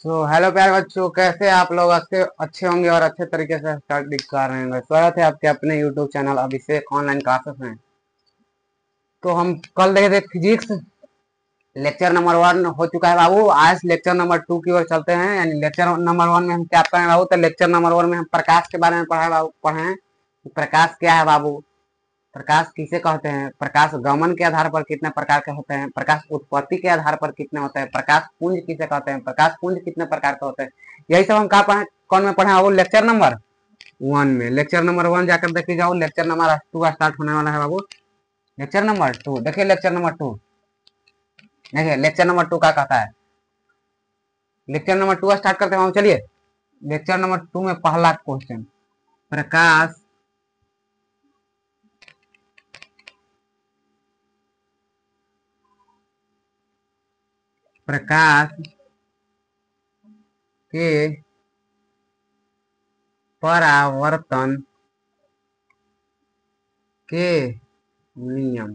Hello प्यारे बच्चों, कैसे आप लोग अच्छे अच्छे होंगे और अच्छे तरीके से स्टडी कर रहे होंगे। स्वागत है आपके अपने यूट्यूब चैनल अभिषेक ऑनलाइन क्लासेस में। तो हम कल देखे थे फिजिक्स, लेक्चर नंबर 1 हो चुका है बाबू। आज लेक्चर नंबर 2 की ओर चलते हैं। यानी लेक्चर नंबर 1 में हम क्या पढ़े बाबू? तो लेक्चर नंबर 1 में हम प्रकाश के बारे में पढ़ा बाबू, पढ़े हैं। प्रकाश क्या है बाबू? प्रकाश किसे कहते हैं? प्रकाश गमन के आधार पर कितने प्रकार के होते हैं? प्रकाश उत्पत्ति के आधार पर कितने होते हैं? प्रकाश पुंज किसे कहते हैं? प्रकाश पुंज कितने प्रकार के होते हैं? यही सब हम कहाँ पढ़े, कौन में पढ़े बाबू? लेक्चर नंबर 1 में। लेक्चर नंबर 1 जाकर देख जाओ। लेक्चर नंबर 2 स्टार्ट होने वाला है बाबू। लेक्चर नंबर 2 देखिए। लेक्चर नंबर 2 देखिए। लेक्चर नंबर 2 क्या कहता है? लेक्चर नंबर 2 स्टार्ट करते हैं। चलिए, लेक्चर नंबर 2 में पहला क्वेश्चन, प्रकाश प्रकाश के परावर्तन के नियम।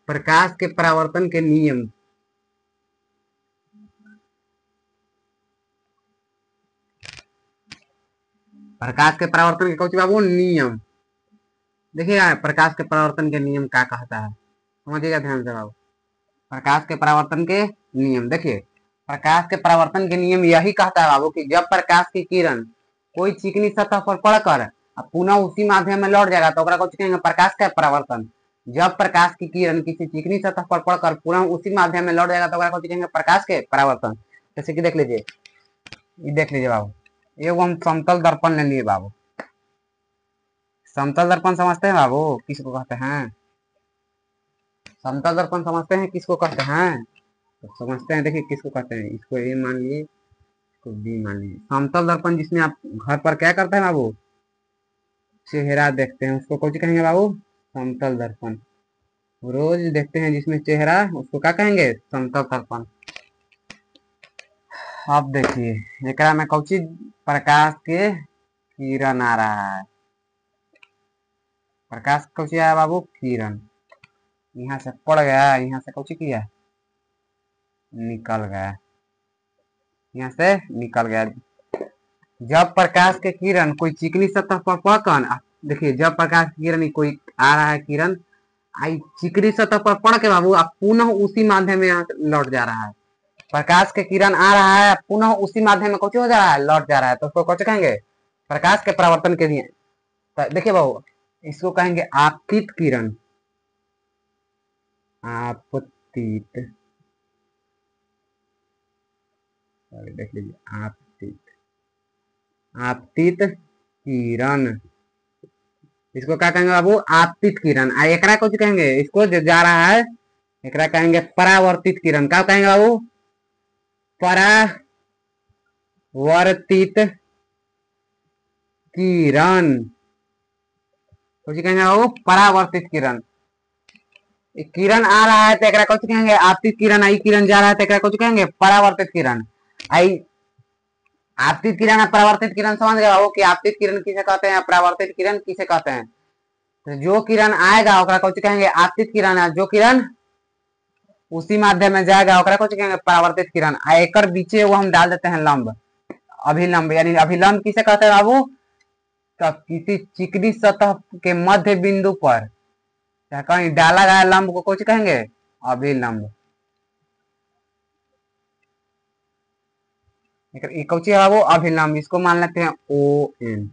प्रकाश के परावर्तन के नियम। प्रकाश के परावर्तन के कौन बाबू? नियम। देखिए, प्रकाश के परावर्तन के नियम क्या कहता है, समझिएगा ध्यान से बाबू। प्रकाश के परावर्तन के नियम देखिए। प्रकाश के परावर्तन के नियम यही कहता है बाबू कि जब प्रकाश की किरण कोई चिकनी सतह पर पड़कर पुनः उसी माध्यम में लौट जाएगा तो कहेंगे प्रकाश का परावर्तन। जब प्रकाश की किरण किसी चिकनी सतह पर पड़कर पुनः उसी माध्यम में लौट जाएगा तो कहेंगे प्रकाश के परावर्तन। जैसे कि देख लीजिए, ये देख लीजिए बाबू, ये हम समतल दर्पण ले लिए बाबू। समतल दर्पण समझते हैं बाबू किसको कहते हैं? समतल दर्पण समझते हैं किसको कहते हैं? तो समझते हैं, देखिए किसको कहते हैं। इसको ए मान लीजिए, इसको बी मान लीजिए। समतल दर्पण जिसमें आप घर पर क्या करते हैं बाबू? चेहरा देखते हैं, उसको कौन कहेंगे बाबू? समतल दर्पण। रोज देखते हैं जिसमें चेहरा, उसको क्या कहेंगे? समतल दर्पण। अब देखिए, एकरा में कौची प्रकाश के किरण आ रहा है। प्रकाश कौची आया बाबू? किरण। यहाँ से पड़ गया, यहाँ से कौची किया? निकल गया, यहाँ से निकल गया। जब प्रकाश के किरण कोई चिकनी सतह पर पड़कर, देखिए जब प्रकाश की किरण कोई आ रहा है, किरण आई चिकनी सतह पर पड़ के बाबू अब पुनः उसी माध्यम में लौट जा रहा है। प्रकाश के किरण आ रहा है, पुनः उसी माध्यम में कुछ हो जा रहा है, लौट जा रहा है, तो उसको कौन कहेंगे? प्रकाश के परावर्तन के लिए। तो देखिए बाबू, इसको कहेंगे आपतित किरण। आपतित, देख लीजिए, आपतित, आपतित किरण। इसको क्या कहेंगे बाबू? आपतित किरण। एकरा कुछ कहेंगे, इसको जो जा रहा है एकरा कहेंगे परावर्तित किरण। क्या कहेंगे बाबू? परावर्तित किरण। कुछ कहेंगे बाबू? परावर्तित किरण। किरण आ रहा है तो एकरा कुछ कहेंगे आपतित किरण। आई किरण जा रहा है तो एकरा कुछ कहेंगे? परावर्तित किरण। आई आपतित किरण और परावर्तित किरण समझ गए बाबू कि आपतित किरण किसे कहते हैं, परावर्तित किरण किसे कहते हैं? तो जो किरण आएगा ओकरा कुछ कहेंगे आपतित किरण है, जो किरण उसी माध्यम में जाएगा ओकरा कुछ कहेंगे परावर्तित किरण। एकर बीचे वो हम डाल देते हैं लंब, अभिलंब। यानी अभिलंब किसे कहते हैं बाबू? तो किसी चिकनी सतह के मध्य बिंदु पर कहीं डाला गया लंब को कुछ कहेंगे? अभिलंब। कौची है बाबू? अभिलंब। इसको मान लेते हैं ओ एन।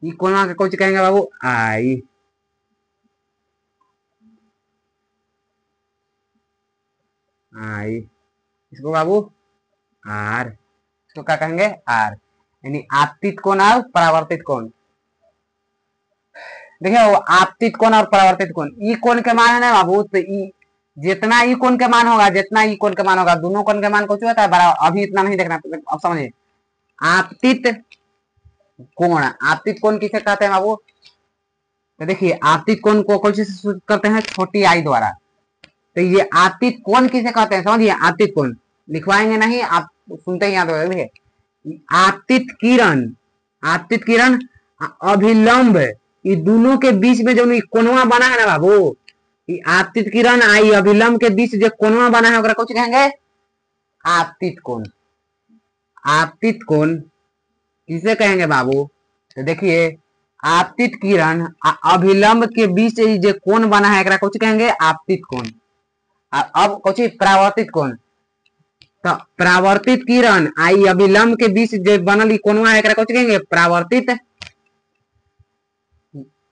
कोना के कुछ कहेंगे बाबू? आई। आई, इसको बाबू आर। इसको क्या कहेंगे? आर। यानी आपतित कोण और परावर्तित कोण। देखिए वो आपतित कोण और परावर्तित कोण, ई कोण के मान है ना बाबू, तो ई जितना ई कोण के मान होगा, जितना ई कोण के मान होगा, दोनों कोण के मान कुछ होता है बराबर। अभी इतना नहीं देखना, अब समझिए। आपतित कोण, आपतित कोण किसे कहते हैं बाबू? तो देखिए, आपतित कोण को कौन से सूचित करते हैं? छोटी आई द्वारा। तो ये आपतित कोण किसे कहते हैं समझिए? आपतित कोण लिखवाएंगे नहीं, आप सुनते ही याद होगा। देखिए, आपतित किरण, आपतित किरण अभिलंब, ये दोनों के बीच में जो कोनवा बना है ना बाबू, ये आपतित किरण आई अभिलंब के बीच जो कोनवा बना है ओकरा कुछ कहेंगे? आपतित कोण। आपतित कोण किसे कहेंगे बाबू? तो देखिए आपतित किरण अभिलंब के बीच जो कोण बना है एकरा कुछ कहेंगे आपतित कोण। अब कुछ परावर्तित कोण। तो परावर्तित किरण आई अभिलंब के बीच जो बनल कोणवा है एकरा कुछ कहेंगे परावर्तित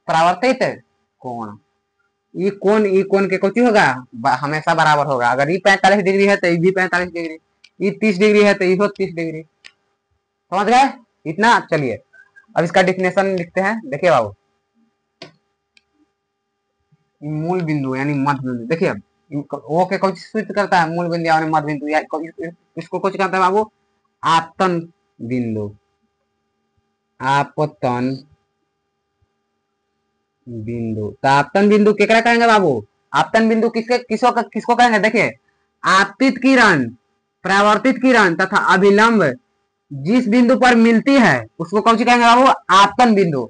परावर्तित कोण। ये कोण के कुछ होगा हमेशा बराबर होगा। अगर ये 45 डिग्री है तो ये भी 45 डिग्री, ये 30 डिग्री है तो ये 30 डिग्री। समझ गए इतना? चलिए अब इसका डिफिनेशन लिखते हैं। देखिए बाबू मूल बिंदु यानी मध्य बिंदु, देखिए वो के कुछ सूचित करता है मूल बिंदु यानी मध्य बिंदु, या इसको कुछ कहता है बाबू आपतन बिंदु। आपतन बिंदु। तो आपतन बिंदु केकरा कहेंगे बाबू? आपतन बिंदु किसको कहेंगे? देखिए आपतित किरण, परावर्तित किरण तथा अभिलंब जिस बिंदु पर मिलती है उसको कौन सी कहेंगे बाबू? आपतन बिंदु।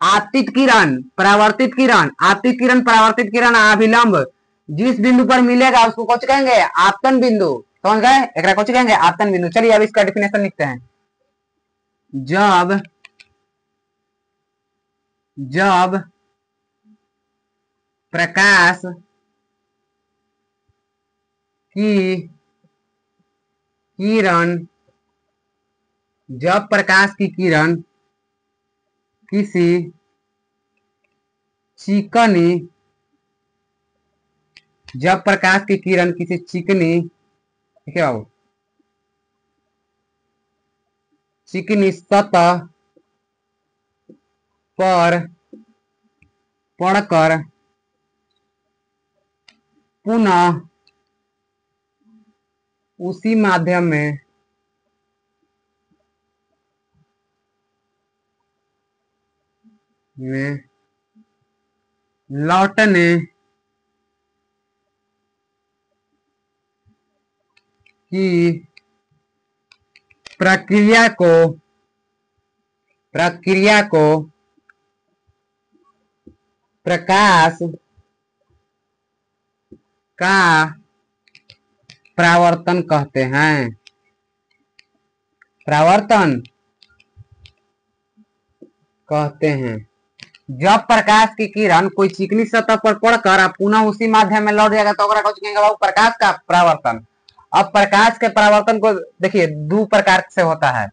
आपतित किरण, परावर्तित किरण, आपतित किरण, परावर्तित किरण, अभिलंब जिस बिंदु पर मिलेगा उसको कौन कहेंगे? आपतन बिंदु। समझ गए? एकरा कौन कहेंगे? आपतन बिंदु। चलिए अब इसका डिफिनेशन लिखते हैं। जब प्रकाश की किरण, जब प्रकाश की किरण किसी चिकनी, जब प्रकाश की किरण किसी चिकनी, ठीक है बाबू, चिकनी सतह पर पड़कर पुनः उसी माध्यम में लौटने की प्रक्रिया को प्रकाश का परावर्तन कहते हैं। परावर्तन कहते हैं। जब प्रकाश की किरण कोई चिकनी सतह पर पड़कर पुनः उसी माध्यम में लौट जाएगा तो कुछ कहेंगे बाबू प्रकाश का परावर्तन। अब प्रकाश के परावर्तन को देखिए दो प्रकार से होता है।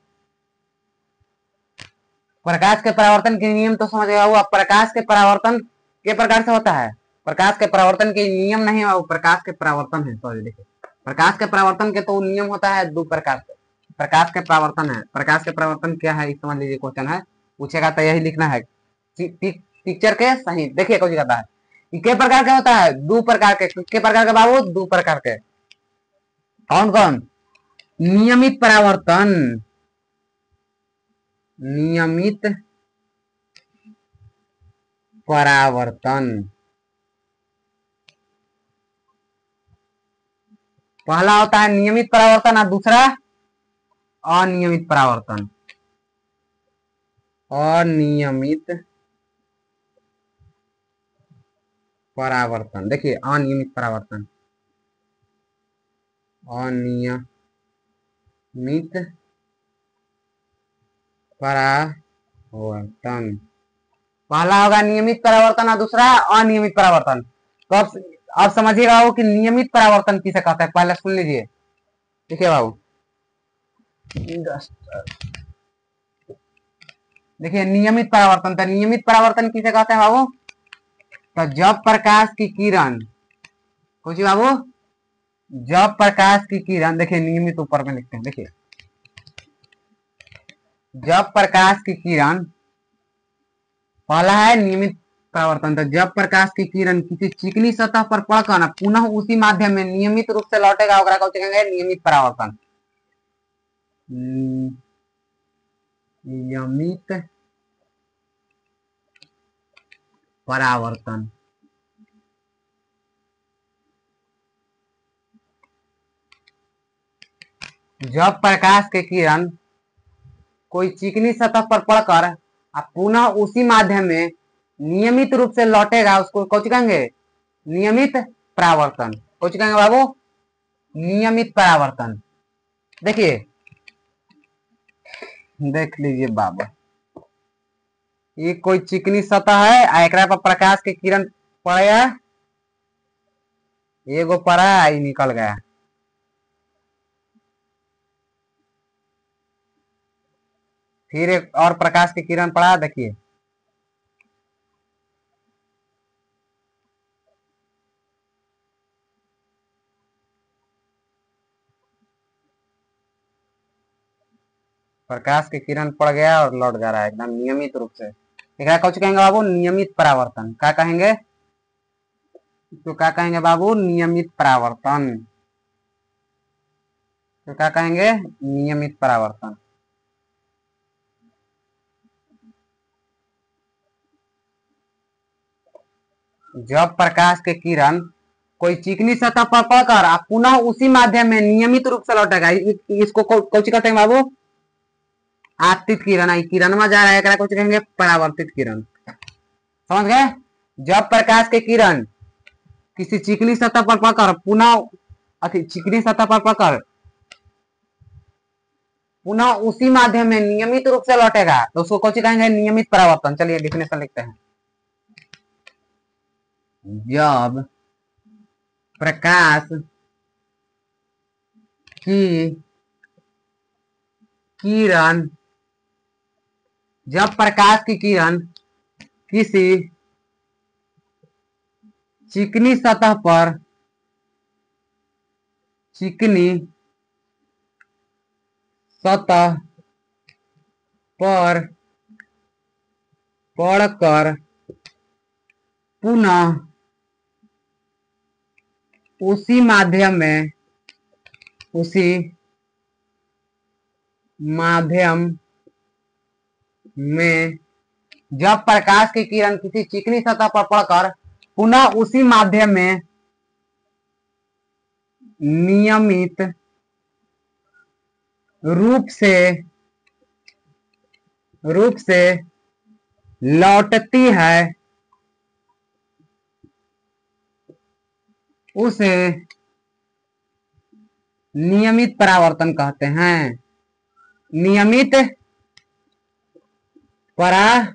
प्रकाश के परावर्तन के नियम तो समझ गया हुआ। प्रकाश के परावर्तन के प्रकार से होता है। प्रकाश के परावर्तन के नियम नहीं है, वो प्रकाश के परावर्तन है। सॉरी देखिए प्रकाश के परावर्तन के तो नियम होता है दो प्रकार से। प्रकाश के परावर्तन है। प्रकाश के परावर्तन क्या है समझ लीजिए, क्वेश्चन है पूछेगा तो यही लिखना है पिक्चर के सही। देखिए कुछ कहता है के प्रकार का होता है? दो प्रकार के प्रकार के बाबू, दो प्रकार के। कौन कौन? नियमित परावर्तन, नियमित परावर्तन पहला होता है नियमित परावर्तन और दूसरा अनियमित परावर्तन। अनियमित परावर्तन, देखिए अनियमित परावर्तन, अनियमित परावर्तन पहला होगा नियमित परावर्तन और दूसरा अनियमित परावर्तन। तो अब समझिएगा वो कि नियमित परावर्तन किसे कहता है। पहले सुन लीजिए। ठीक है बाबू देखिए नियमित परावर्तन, तो नियमित परावर्तन किसे कहते हैं बाबू? तो जब प्रकाश की किरण, कुछ बाबू जब प्रकाश की किरण, देखिए नियमित ऊपर में लिखते हैं। देखिए जब प्रकाश की किरण, पहला है नियमित परावर्तन, तो जब प्रकाश की किरण किसी चिकनी सतह पर पड़कर पुनः उसी माध्यम में नियमित रूप से लौटेगा ओकरा को कहेंगे नियमित परावर्तन। नियमित परावर्तन। जब प्रकाश के किरण कोई चिकनी सतह पर पड़कर पुनः उसी माध्यम में नियमित रूप से लौटेगा उसको कौन कहेंगे? नियमित परावर्तन। कौन कहेंगे बाबू? नियमित परावर्तन। देखिए, देख लीजिए बाबा, ये कोई चिकनी सतह है, एकरा पर प्रकाश के किरण पड़ेगा, एगो पड़ा आई निकल गया। फिर एक और प्रकाश के किरण पड़ा, देखिए प्रकाश के किरण पड़ गया और लौट जा रहा है एकदम नियमित रूप से। एकरा कुछ कहेंगे बाबू, नियमित परावर्तन। क्या कहेंगे? तो क्या कहेंगे बाबू? नियमित परावर्तन। तो क्या कहेंगे? नियमित परावर्तन। जब प्रकाश के किरण कोई चिकनी सतह पर पड़कर पुनः उसी माध्यम में नियमित रूप से लौटेगा, इसको कौन कहते हैं बाबू? आपतित किरण। आई किरण में जा रहा है, कुछ कहेंगे परावर्तित किरण। समझ गए? जब प्रकाश के किरण किसी चिकनी सतह पर पड़कर चिकनी सतह पर पड़कर पुनः उसी माध्यम में नियमित रूप से लौटेगा, तो उसको कौन कहेंगे? नियमित परावर्तन। चलिए डिफिनेशन लिखते हैं। जब प्रकाश की किरण जब प्रकाश की किरण किसी चिकनी सतह पर पड़कर पुनः उसी माध्यम में जब प्रकाश की किरण किसी चिकनी सतह पर पड़कर पुनः उसी माध्यम में नियमित रूप से लौटती है, उसे नियमित परावर्तन कहते हैं। नियमित परावर्तन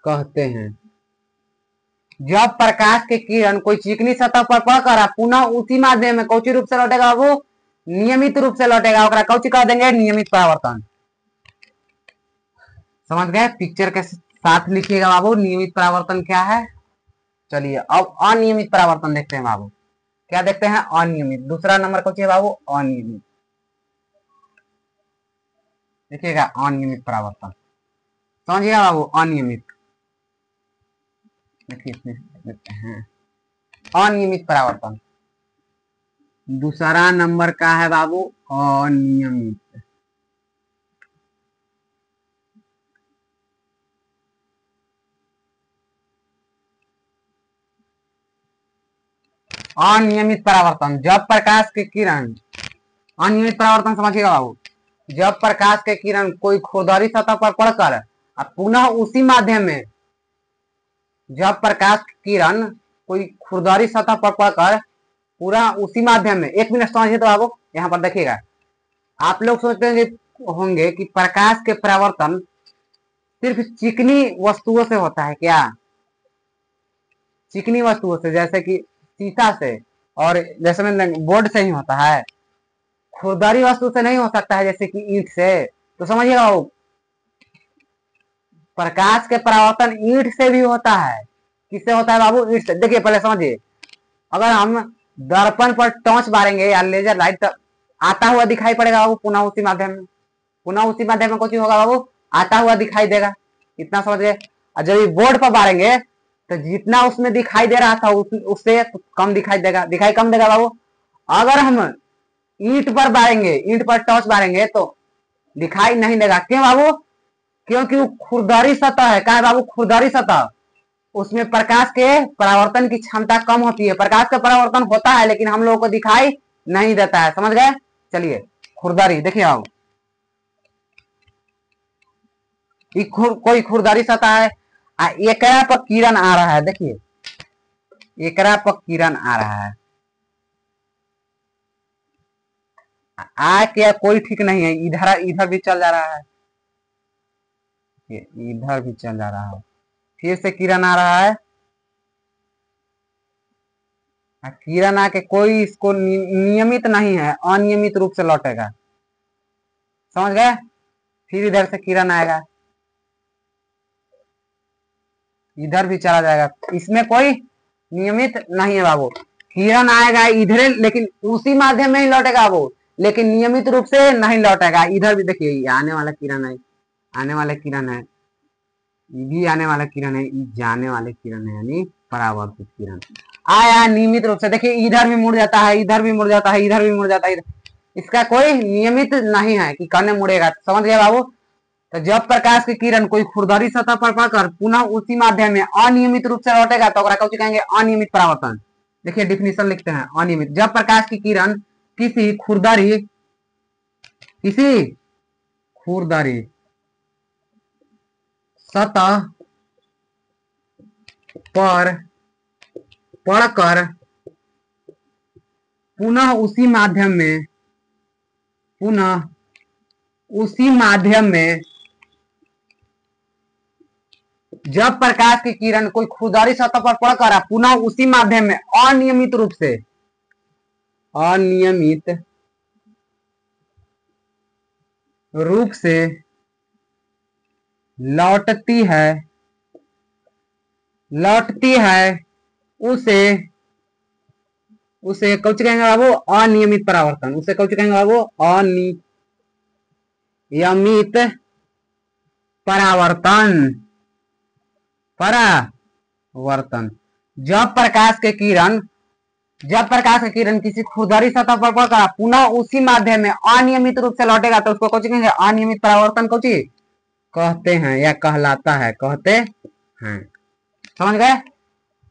कहते हैं। जब प्रकाश के किरण कोई चिकनी सतह पर पड़कर पुनः उसी माध्यम में कौची रूप से लौटेगा वो? नियमित रूप से लौटेगा, कौची कह देंगे? नियमित परावर्तन। समझ गए? पिक्चर के साथ लिखिएगा बाबू, नियमित परावर्तन क्या है। चलिए अब अनियमित परावर्तन देखते हैं बाबू। क्या देखते हैं? अनियमित। दूसरा नंबर कौन है बाबू? अनियमित। देखिएगा अनियमित परावर्तन, समझिएगा बाबू। अनियमित, देखिए इसमें देखते हैं अनियमित परावर्तन। दूसरा नंबर का है बाबू अनियमित। अनियमित परावर्तन, जब प्रकाश के किरण, अनियमित परावर्तन समझिएगा बाबू, जब प्रकाश के किरण कोई खुरदरी सतह पर पड़कर पुनः उसी माध्यम में, जब प्रकाश की किरण कोई खुरदरी सतह पर पड़कर पूरा उसी माध्यम में, एक मिनट समझिए तो बाबू, यहाँ पर देखिएगा। आप लोग सोचते होंगे कि प्रकाश के परावर्तन सिर्फ चिकनी वस्तुओं से होता है क्या? चिकनी वस्तुओं से, जैसे कि शीशा से और जैसे में बोर्ड से ही होता है, खुरदरी वस्तु से नहीं हो सकता है, जैसे कि ईंट से। तो समझिएगा प्रकाश के परावर्तन ईंट से भी होता है। किससे होता है बाबू? ईंट से। देखिए पहले समझिए, अगर हम दर्पण पर टॉर्च मारेंगे या लेजर लाइट, तो आता हुआ दिखाई पड़ेगा बाबू पुनः उसी माध्यम में। पुनः उसी माध्यम में कुछ होगा बाबू, आता हुआ दिखाई देगा। इतना समझ गए? और जब बोर्ड पर मारेंगे तो जितना उसमें दिखाई दे रहा था उससे कम दिखाई देगा। दिखाई कम देगा बाबू। अगर हम ईंट पर मारेंगे, ईंट पर टॉर्च मारेंगे तो दिखाई नहीं देगा। क्यों बाबू? क्योंकि वो खुरदरी सतह है। क्या है बाबू? खुरदरी सतह। उसमें प्रकाश के परावर्तन की क्षमता कम होती है। प्रकाश का परावर्तन होता है लेकिन हम लोगों को दिखाई नहीं देता है। समझ गए? चलिए खुरदरी देखिए आओ, कोई खुरदरी सतह है, एकरा पर किरण आ रहा है। देखिए एकरा पर किरण आ रहा है, आ क्या कोई ठीक नहीं है, इधर इधर भी चल जा रहा है, ये इधर भी चल जा रहा है, फिर से किरण आ रहा है, किरण आके कोई इसको नियमित नहीं है, अनियमित रूप से लौटेगा, समझ गए। फिर इधर से किरण आएगा, इधर भी चला जाएगा, इसमें कोई नियमित नहीं है बाबू। किरण आएगा इधर, लेकिन उसी माध्यम में ही लौटेगा वो, लेकिन नियमित रूप से नहीं लौटेगा। इधर भी देखिए, ये आने वाला किरण है, आने वाला किरण है, ये भी आने वाला किरण है, ये जाने वाले किरण है, यानी परावर्तित किरण आया नियमित रूप से। देखिए इधर भी मुड़ जाता है, इधर भी मुड़ जाता है, इधर भी मुड़ जाता है, इसका कोई नियमित नहीं है कि कौन मुड़ेगा, समझ गए बाबू। तो जब प्रकाश की किरण कोई खुरदरी सतह पर पड़कर पुनः उसी माध्यम में अनियमित रूप से लौटेगा तो कहेंगे अनियमित परावर्तन। देखिए डिफिनेशन लिखते हैं, अनियमित जब प्रकाश की किरण किसी खुरदरी सतह पर पड़कर पुनः उसी माध्यम में जब प्रकाश की किरण कोई खुरदरी सतह पर पड़कर पुनः उसी माध्यम में अनियमित रूप से लौटती है उसे कौन कहेंगे बाबू, अनियमित परावर्तन। उसे कौन कहेंगे बाबू, अनियमित परावर्तन। जब प्रकाश की किरण किसी खुरदरी सतह पर पड़कर पुनः उसी माध्यम में अनियमित रूप से लौटेगा तो उसको कौन कहेंगे, अनियमित परावर्तन कौन कहते हैं या कहलाता है, कहते हैं, समझ गए।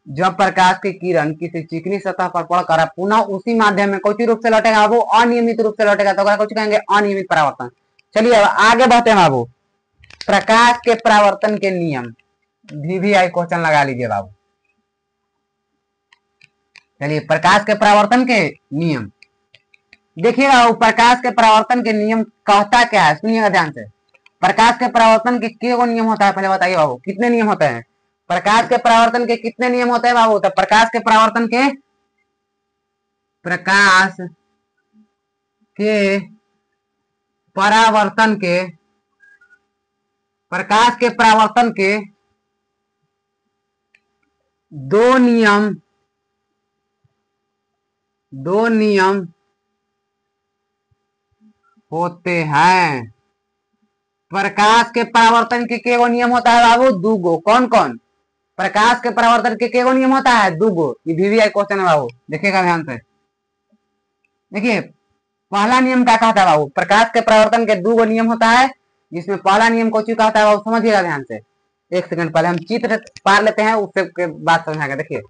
जब प्रकाश की किरण किसी चिकनी सतह पर पड़कर पुनः उसी माध्यम में कौन रूप से लौटेगा वो अनियमित रूप से लौटेगा तो कौन कहेंगे, अनियमित परावर्तन। चलिए अब आगे बढ़ते हैं बाबू। प्रकाश के परावर्तन के नियम, VVI क्वेश्चन लगा लीजिए बाबू। चलिए प्रकाश के परावर्तन के नियम देखिएगा, प्रकाश के परावर्तन के नियम कहता क्या है, सुनिएगा ध्यान से। प्रकाश के परावर्तन के कितने नियम होता है, पहले बताइए बाबू, कितने नियम होते हैं प्रकाश के परावर्तन के, कितने नियम होते हैं बाबू। तो प्रकाश के परावर्तन के दो नियम होते हैं। प्रकाश के परावर्तन के केगो नियम होता है बाबू, दूगो। कौन कौन, प्रकाश के परावर्तन के केगो नियम होता है, दूगो। ये VVI क्वेश्चन है बाबू, देखिएगा ध्यान से। देखिए पहला नियम क्या कहता है बाबू, प्रकाश के परावर्तन के दूगो नियम होता है, जिसमें पहला नियम को कहता है बाबू, समझिएगा ध्यान से। एक सेकंड पहले हम चित्र पार लेते हैं, उससे बात समझाएगा। देखिए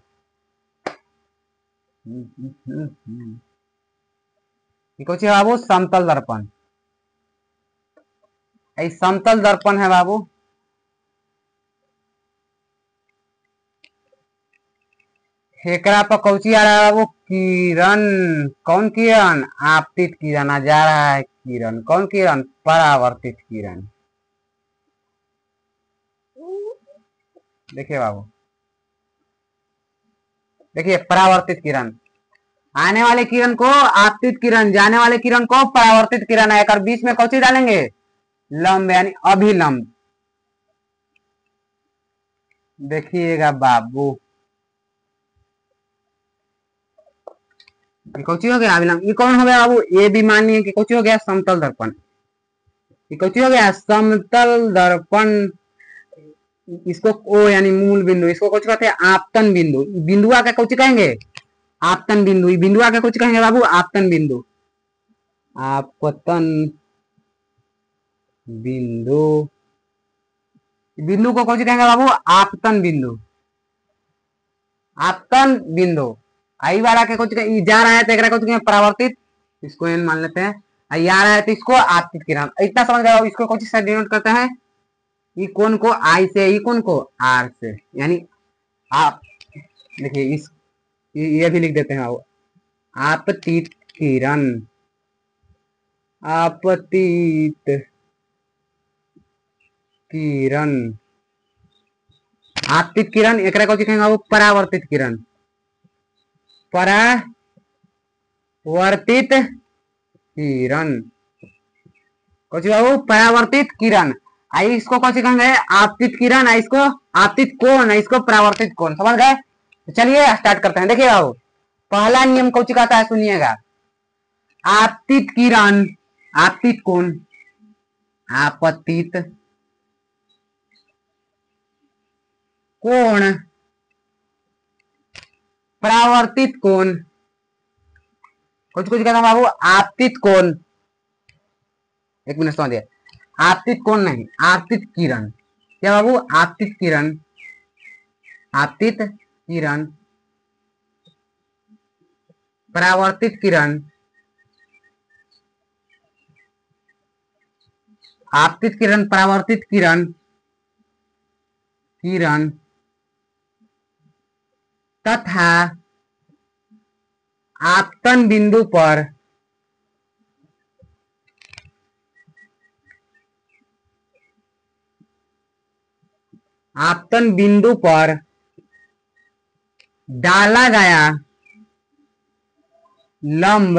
कुछ है बाबू, समतल दर्पण। समतल दर्पण है बाबू, एकरा पर कौची आ रहा है बाबू, किरण। कौन किरण, आपतित किरण आ जा रहा है, किरण। कौन किरण, परावर्तित किरण। देखिए बाबू, देखिए परावर्तित किरण, आने वाले किरण को आपतित किरण, जाने वाले किरण को परावर्तित किरण है। और बीच में कौची डालेंगे, लंब यानी अभिलंब। देखिएगा बाबू, कौची हो गया अभिलंब, ये कौन हो गया बाबू, ये भी मानिए कि कौची हो गया, समतल दर्पण। ये कौची हो गया, समतल दर्पण। इसको ओ यानी मूल बिंदु, इसको कौची कहते हैं, आपतन बिंदु। बिंदुआ का कौची कहेंगे, आपतन बिंदु। बिंदुआ का कौची कहेंगे बाबू, आपतन बिंदु। आपतन बिंदु, बिंदु को कौची कहेंगे बाबू, आपतन बिंदु। आपतन बिंदु। आई वाला के कुछ जा रहा है तो एक कुछ परावर्तित, इसको एन मान लेते हैं। आई आ रहा है तो इसको आपतित किरण। इतना समझ गए, इसको कुछ से डिनोट करते हैं, ई कोण को आई से, ई कोण को आर से, यानी आप देखिए इस ये भी लिख देते हैं आपतित किरण। आपतित किरण, आपतित किरण एकरा कथी कहेंगे बाबू? परावर्तित किरण, परावर्तित किरण, कथी बाबू? परावर्तित किरण। आई इसको कथी कहेंगे? आपतित किरण। आई इसको आपतित कोण, इसको परावर्तित कोण। समझ गए? तो चलिए स्टार्ट करते हैं। देखिए बाबू, पहला नियम कौन कहता है सुनिएगा। आपतित किरण, आपतित कोण, आपतित कोण, परावर्तित कोण, कुछ कुछ कहता बाबू आपतित कोण। एक मिनट समझिए, आपतित कोण नहीं, आपतित किरण। क्या बाबू? आपतित किरण, आपतित किरण, परावर्तित किरण, आपतित किरण, परावर्तित किरण, किरण तथा आपतन बिंदु पर आपतन बिंदु पर डाला गया लंब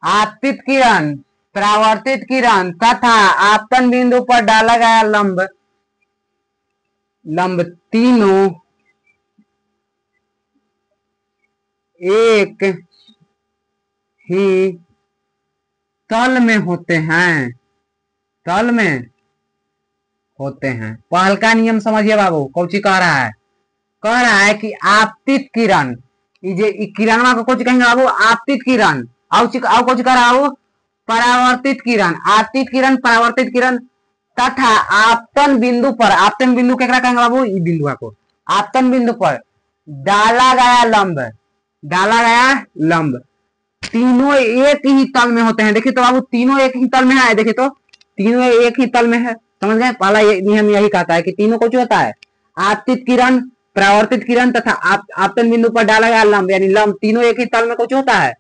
आपतित किरण, परावर्तित किरण तथा आपतन बिंदु पर डाला गया लंब, लंब तीनों एक ही तल में होते हैं, तल में होते हैं। पहल का नियम समझिए बाबू, कौची कह रहा है? कह रहा है कि आपतित किरण, ये किरणवा को कौची कहेंगे बाबू? आपतित किरण। आओ कौची कह रहा हूँ? परावर्तित किरण, आपतित किरण, परावर्तित किरण तथा आपतन बिंदु पर, आपतन बिंदु केकरा कहेंगे बाबू? ई बिंदुआ को। आपतन बिंदु पर डाला गया लंब, डाला गया लंब तीनों एक ही तल में होते हैं। देखिए तो बाबू, तीनों एक ही तल में है। देखिए तो तीनों एक ही तल में है। समझ गए? पहला नियम यही कहता है कि तीनों को जो होता है, आपतित किरण, परावर्तित किरण तथा आपतन बिंदु पर डाला गया लंब, यानी लंब तीनों एक ही तल में कुछ होता है,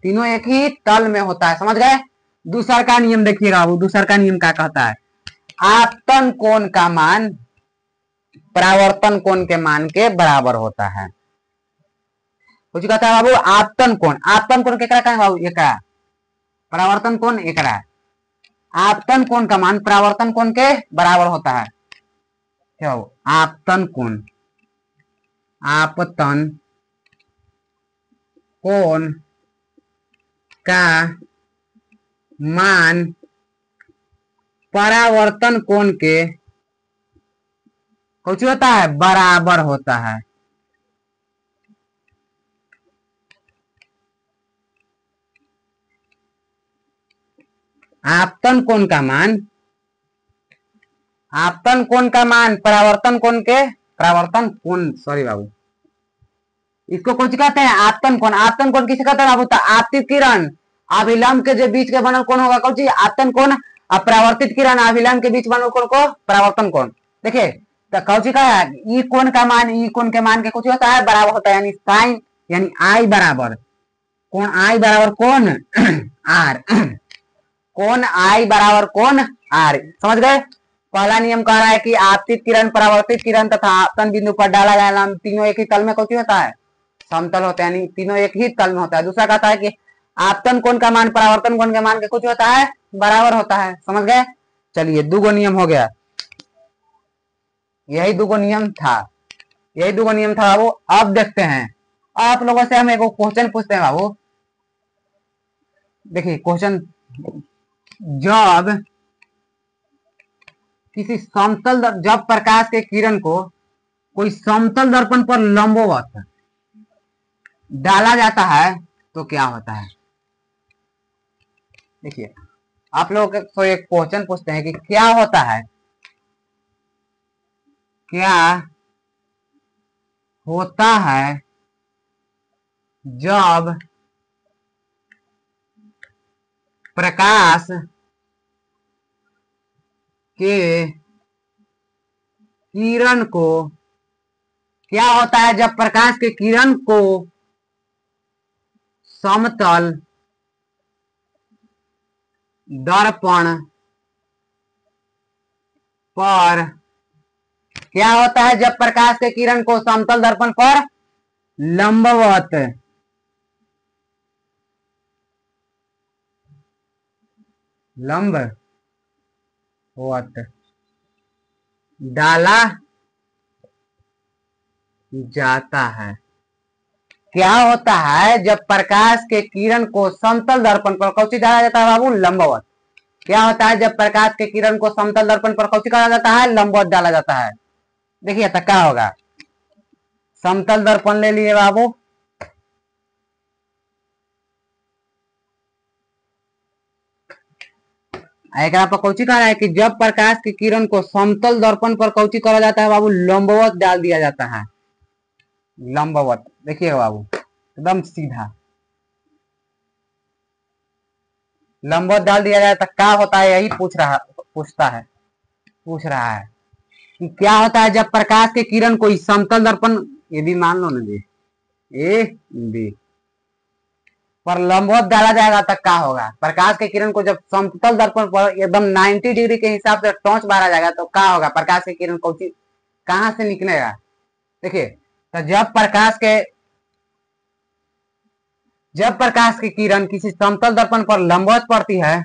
तीनों एक ही तल में होता है। समझ गए? दूसरा का नियम देखिएगा बाबू, दूसरा का नियम क्या कहता है? आपतन कोण का मान परावर्तन कोण के मान के बराबर होता है। कुछ कहता है बाबू? आपतन कोण, आपतन कोण केकरा कहेंगे बाबू? एकरा। परावर्तन कोण एकरा। आपतन कोण का मान परावर्तन कोण के बराबर होता है। क्या बाबू? आपतन कोण, आपतन कोण का मान परावर्तन कोण के कुछ होता है? बराबर होता है। आपतन कोण का मान, आपतन कोण का मान परावर्तन कोण के, परावर्तन कोण, सॉरी बाबू, इसको कुछ कहते हैं? आपतन कोण। आपतन कोण किसे कहते हैं बाबू? आपतित किरण अभिलंब के जो बीच के बनल कोण होगा कौन? आपतन कोण। और परावर्तित किरण अभिलंब के बीच बनल कोण को परावर्तन कोण। देखिए तो कौची का है? ई कोण का मान, ई कोण के मान के कुछ होता है? बराबर होता है, यानी साइन, यानी आई बराबर कोण, आई बराबर कोण आर, कोण आई बराबर कोण आर। समझ गए? पहला नियम कह रहा है कि आपतित किरण, परावर्तित किरण तथा आपतन बिंदु पर डाला गया लंब तीनों एक ही तल में कौची होता है? समतल होता है, यानी तीनों एक ही तल में होता है। दूसरा कहता है कि आपतन कोण का मान परावर्तन कोण के मान के कुछ होता है? बराबर होता है। समझ गए? चलिए दूगो नियम हो गया, यही दूगो नियम था, यही दूगो नियम था बाबू। अब देखते हैं, आप लोगों से हम एक क्वेश्चन पूछते हैं बाबू। देखिए क्वेश्चन, जब किसी समतल, जब प्रकाश के किरण को कोई समतल दर्पण पर लंबवत डाला जाता है तो क्या होता है? देखिए आप लोग को एक क्वेश्चन पूछते हैं कि क्या होता है, क्या होता है जब प्रकाश के किरण को, क्या होता है जब प्रकाश के किरण को समतल दर्पण पर क्या होता है जब प्रकाश के किरण को समतल दर्पण पर लंबवत डाला जाता है। क्या होता है जब प्रकाश के किरण को समतल दर्पण पर कौची डाला जाता है बाबू? लंबवत। क्या होता है जब प्रकाश के किरण को समतल दर्पण पर कौची डाला जाता है? लंबवत डाला जाता है। देखिए तो क्या होगा, समतल दर्पण ले लिए बाबू, एकरा पर कौची कहा है कि जब प्रकाश की किरण को समतल दर्पण पर कौची करा जाता है बाबू? लंबवत डाल दिया जाता है। लंबवत देखिए बाबू, एकदम सीधा लंबवत डाल दिया जाए तो क्या होता है, यही पूछ रहा है कि क्या होता है जब प्रकाश के किरण को इस समतल दर्पण, यदि मान लो ना जी ए बी पर लंबवत डाला जाएगा तब क्या होगा? प्रकाश के किरण को जब समतल दर्पण पर एकदम 90 डिग्री के हिसाब से टॉर्च मारा जाएगा तो क्या होगा? प्रकाश के किरण को कहां से निकलेगा? देखिए तो जब प्रकाश की किरण किसी समतल दर्पण पर लंबवत पड़ती है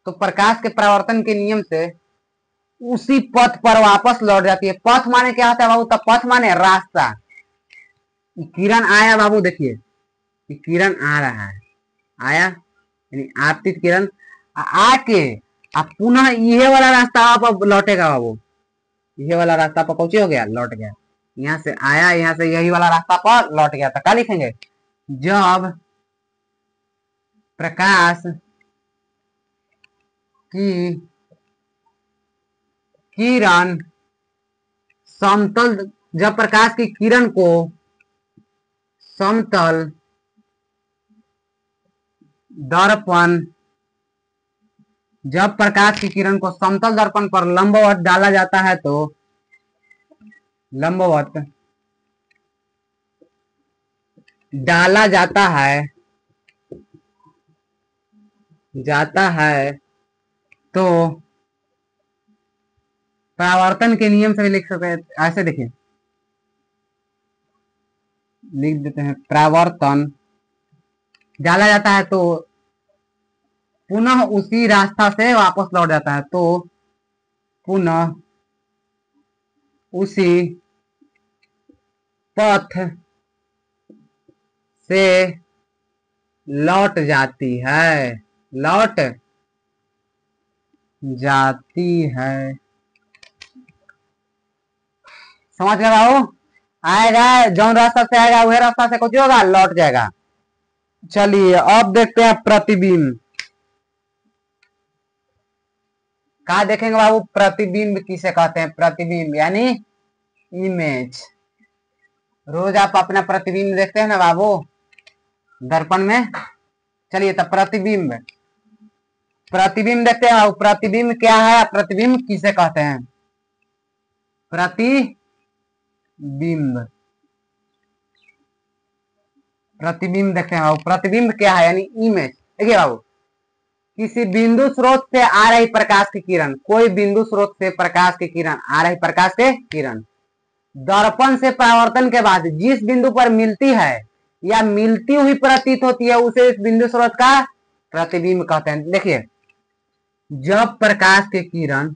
तो प्रकाश के परावर्तन के नियम से उसी पथ पर वापस लौट जाती है। पथ माने क्या होता है बाबू? तो पथ माने रास्ता। किरण आया बाबू, देखिए किरण आ रहा है, आया यानी आपतित किरण आके अब पुनः ये वाला रास्ता आप लौटेगा बाबू, ये वाला रास्ता पर पहुंचे हो गया, लौट गया। यहाँ से आया, यहाँ से यही वाला रास्ता पर लौट गया। तो क्या लिखेंगे? जब प्रकाश की किरण समतल, जब प्रकाश की किरण को समतल दर्पण, जब प्रकाश की किरण को समतल दर्पण पर लंबवत डाला जाता है तो लंबवत डाला जाता है तो परावर्तन के नियम से भी लिख सकते हैं। ऐसे देखिए, लिख देते हैं, परावर्तन डाला जाता है तो पुनः उसी रास्ता से वापस लौट जाता है, तो पुनः उसी पथ से लौट जाती है, लौट जाती है। समझ गए बाबू? आएगा जो रास्ता से आएगा वही रास्ता से कुछ होगा, लौट जाएगा। चलिए अब देखते हैं प्रतिबिंब। कहा देखेंगे बाबू? प्रतिबिंब किसे कहते हैं? प्रतिबिंब यानी इमेज। रोज आप अपना प्रतिबिंब देखते हैं ना बाबू दर्पण में। चलिए तो प्रतिबिंब देखते हैं। प्रतिबिंब क्या है? प्रतिबिंब किसे कहते हैं? प्रतिबिंब देखते हैं बाबू। प्रतिबिंब क्या है? यानी इमेज। देखिए बाबू, किसी बिंदु स्रोत से आ रही प्रकाश की किरण, कोई बिंदु स्रोत से प्रकाश की किरण आ रही, प्रकाश के किरण दर्पण से परावर्तन के बाद जिस बिंदु पर मिलती है या मिलती हुई प्रतीत होती है उसे इस बिंदु स्रोत का प्रतिबिंब कहते हैं। देखिए, जब प्रकाश के किरण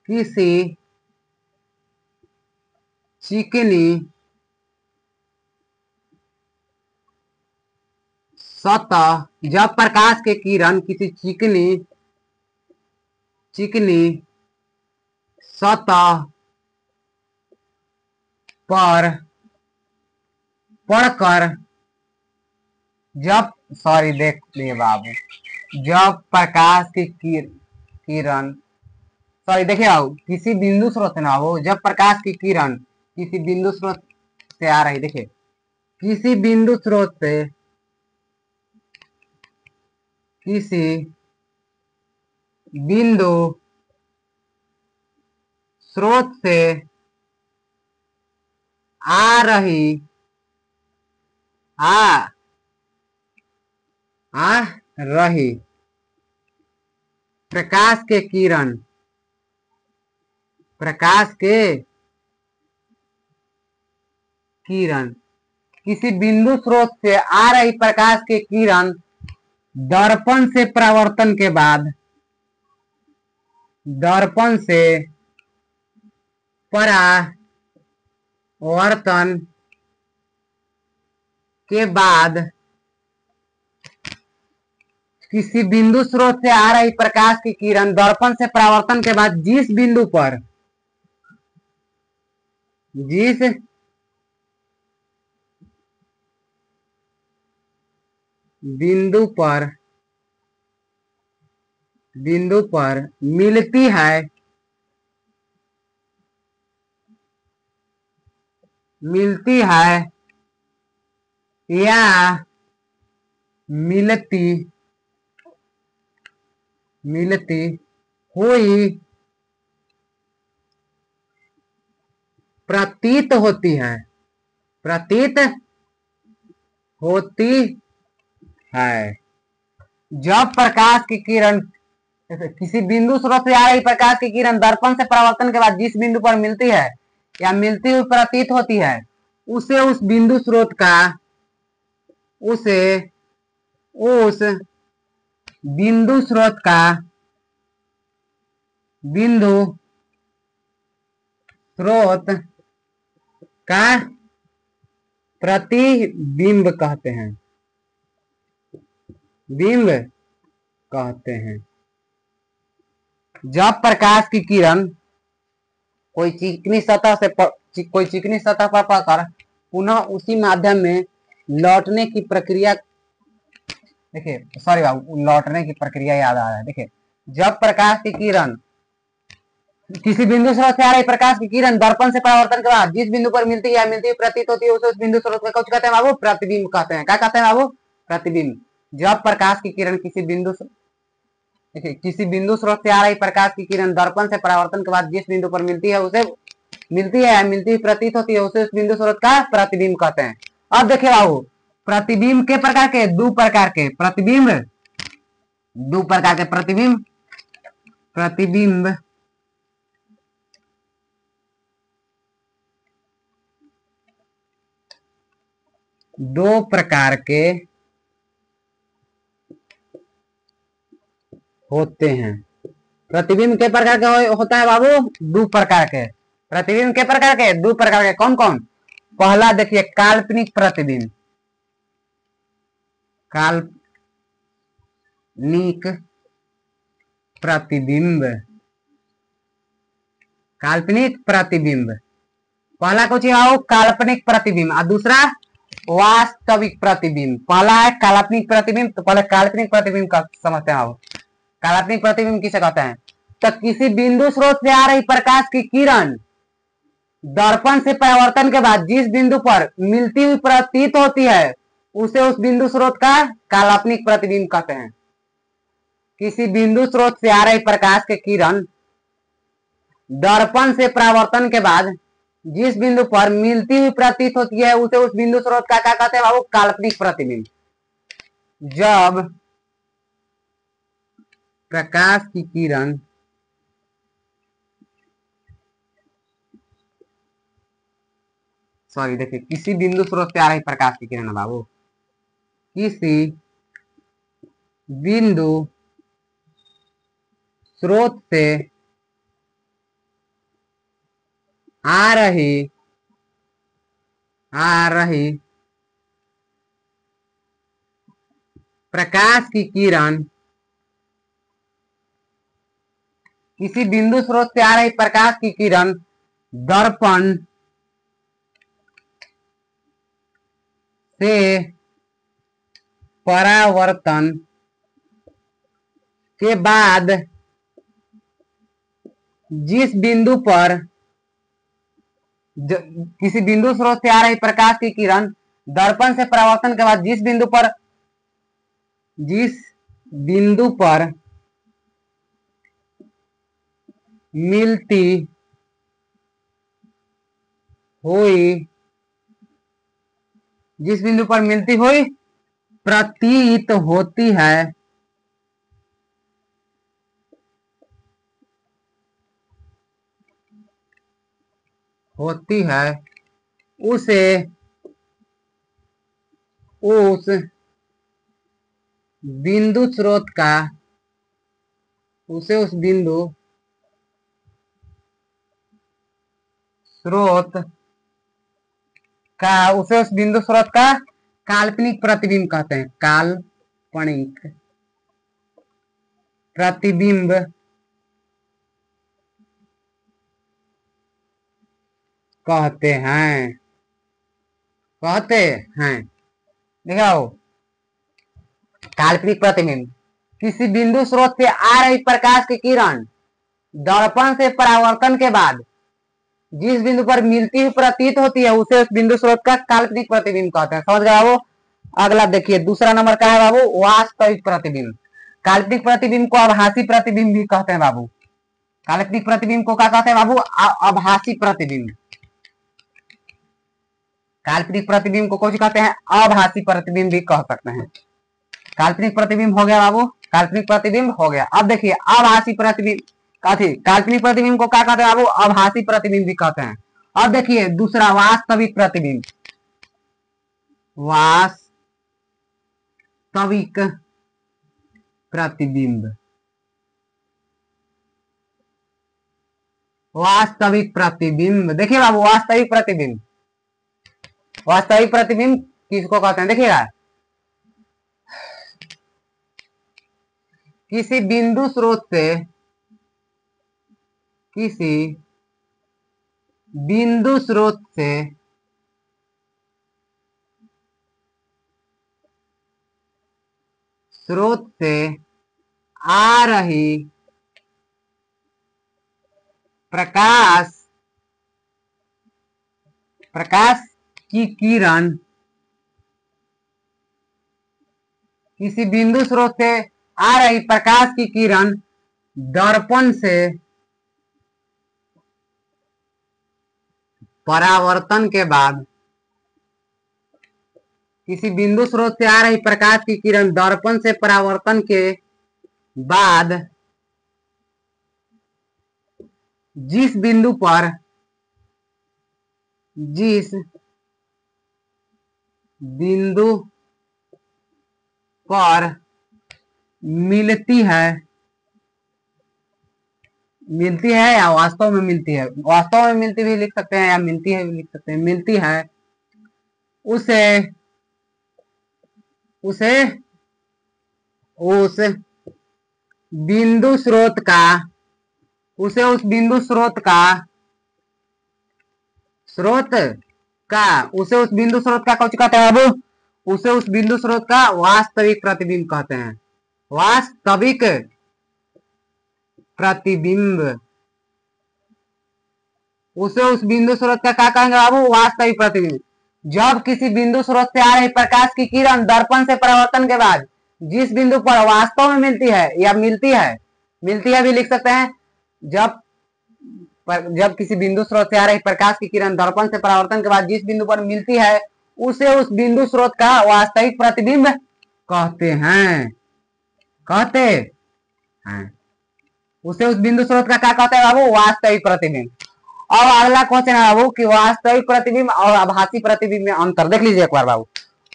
किसी चिकनी सतह, जब प्रकाश के किरण किसी चिकनी सतह पर पड़कर, देख लिए बाबू, जब प्रकाश की किरण देखिए बाबू, किसी बिंदु स्रोत ना हो, जब प्रकाश की किरण किसी बिंदु स्रोत से आ रही, देखिए किसी बिंदु स्रोत से किसी बिंदु स्रोत से आ रही आ आ रही प्रकाश के किरण किसी बिंदु स्रोत से आ रही प्रकाश के किरण दर्पण से परावर्तन के बाद किसी बिंदु स्रोत से आ रही प्रकाश की किरण दर्पण से परावर्तन के बाद जिस बिंदु पर मिलती है या मिलती हुई प्रतीत होती है जब प्रकाश की किरण किसी बिंदु स्रोत से आ रही प्रकाश की किरण दर्पण से परावर्तन के बाद जिस बिंदु पर मिलती है या मिलती हुई प्रतीत होती है उसे उस बिंदु स्रोत का बिंदु स्रोत का प्रतिबिंब कहते हैं। जब प्रकाश की किरण कोई चिकनी सतह पर पड़कर पुनः उसी माध्यम में लौटने की प्रक्रिया लौटने की प्रक्रिया याद आ रहा है। देखिए, जब प्रकाश की किरण किसी बिंदु स्रोत से आ रही प्रकाश की किरण दर्पण से परावर्तन के बाद जिस बिंदु पर मिलती है प्रतीत होती है उसे उस बिंदु स्रोत का कहते हैं बाबू प्रतिबिंब कहते हैं। क्या कहते हैं बाबू? प्रतिबिंब। जब प्रकाश की किरण किसी बिंदु स्रोत से आ रही प्रकाश की किरण दर्पण से परावर्तन के बाद जिस बिंदु पर मिलती हुई प्रतीत होती है उसे उस बिंदु स्रोत का प्रतिबिंब कहते हैं। अब देखिए बाबू, प्रतिबिंब के प्रकार के दो प्रकार के प्रतिबिंब दो प्रकार के होते हैं। प्रतिबिंब के प्रकार के होता है बाबू दो प्रकार के। प्रतिबिंब के प्रकार के दो प्रकार के कौन कौन? पहला देखिए काल्पनिक प्रतिबिंब। काल्पनिक प्रतिबिंब पहला कुछ है काल्पनिक प्रतिबिंब और दूसरा वास्तविक प्रतिबिंब। पहला है काल्पनिक प्रतिबिंब, तो पहले काल्पनिक प्रतिबिंब का समझते हैं। आप काल्पनिक प्रतिबिंब किसे कहते हैं? तो किसी बिंदु स्रोत से आ रही प्रकाश की किरण दर्पण से परावर्तन के बाद जिस बिंदु पर मिलती हुई प्रतीत होती है उसे उस बिंदु स्रोत का काल्पनिक प्रतिबिंब कहते हैं। किसी बिंदु स्रोत से आ रही प्रकाश की किरण दर्पण से परावर्तन के बाद जिस बिंदु पर मिलती हुई प्रतीत होती है उसे उस बिंदु स्रोत का क्या कहते हैं बाबू? काल्पनिक प्रतिबिंब। जब प्रकाश की किरण देखिए किसी बिंदु स्रोत से आ रही प्रकाश की किरण है बाबू, किसी बिंदु स्रोत से आ रही प्रकाश की किरण किसी बिंदु स्रोत से आ रही प्रकाश की किरण दर्पण से परावर्तन के बाद जिस बिंदु पर किसी बिंदु स्रोत से आ रही प्रकाश की किरण दर्पण से परावर्तन के बाद जिस बिंदु पर मिलती हुई, जिस बिंदु पर मिलती हुई प्रतीत होती है, उसे उस बिंदु स्रोत का, उसे उस बिंदु स्रोत उसे उस बिंदु स्रोत का काल्पनिक प्रतिबिंब कहते हैं। काल्पनिक प्रतिबिंब कहते हैं, देखो काल्पनिक प्रतिबिंब, किसी बिंदु स्रोत से आ रही प्रकाश की किरण दर्पण से परावर्तन के बाद जिस बिंदु पर मिलती हुई प्रतीत होती है, उसे उस बिंदु स्रोत का काल्पनिक प्रतिबिंब कहते हैं। समझ गए बाबू? अगला देखिए, दूसरा नंबर का है बाबू वास्तविक प्रतिबिंब। काल्पनिक प्रतिबिंब को आभासी प्रतिबिंब भी कहते हैं बाबू। काल्पनिक प्रतिबिंब को क्या कहते हैं बाबू? आभासी प्रतिबिंब। काल्पनिक प्रतिबिंब को कौन कहते हैं? आभासी प्रतिबिंब भी कह सकते हैं। काल्पनिक प्रतिबिंब हो गया बाबू, काल्पनिक प्रतिबिंब हो गया। अब देखिए आभासी प्रतिबिंब, काल्पनिक प्रतिबिंब को क्या कहते हैं बाबू? आभासी प्रतिबिंब भी कहते हैं। अब देखिए दूसरा वास्तविक प्रतिबिंब। वास्तविक प्रतिबिंब, वास्तविक प्रतिबिंब, देखिए बाबू वास्तविक प्रतिबिंब, वास्तविक प्रतिबिंब किसको कहते हैं? देखिएगा, किसी बिंदु स्रोत से, किसी बिंदु स्रोत से आ रही प्रकाश की किरण, किसी बिंदु स्रोत से आ रही प्रकाश की किरण दर्पण से परावर्तन के बाद, किसी बिंदु स्रोत से आ रही प्रकाश की किरण दर्पण से परावर्तन के बाद जिस बिंदु पर मिलती है या वास्तव में मिलती है, वास्तव में मिलती भी लिख सकते हैं या मिलती है भी लिख सकते हैं, मिलती है, उसे उस बिंदु स्रोत का, उसे उस बिंदु स्रोत का कुछ कहते हैं बाबू? उसे उस बिंदु स्रोत का वास्तविक प्रतिबिंब कहते हैं। वास्तविक प्रतिबिंब, उसे उस बिंदु स्रोत का क्या कहेंगे बाबू? वास्तविक प्रतिबिंब। जब किसी बिंदु स्रोत से आ रही प्रकाश की किरण दर्पण से परावर्तन के बाद जिस बिंदु पर वास्तव में मिलती है या मिलती है भी लिख सकते हैं, जब किसी बिंदु स्रोत से आ रही प्रकाश की किरण दर्पण से परावर्तन के बाद जिस बिंदु पर मिलती है, उसे उस बिंदु स्रोत का वास्तविक प्रतिबिंब कहते हैं। उसे उस बिंदु स्रोत का क्या कहते हैं बाबू? वास्तविक प्रतिबिंब। अब अगला क्वेश्चन है बाबू कि वास्तविक प्रतिबिंब और आभासी प्रतिबिंब में अंतर देख लीजिए एक बार बाबू।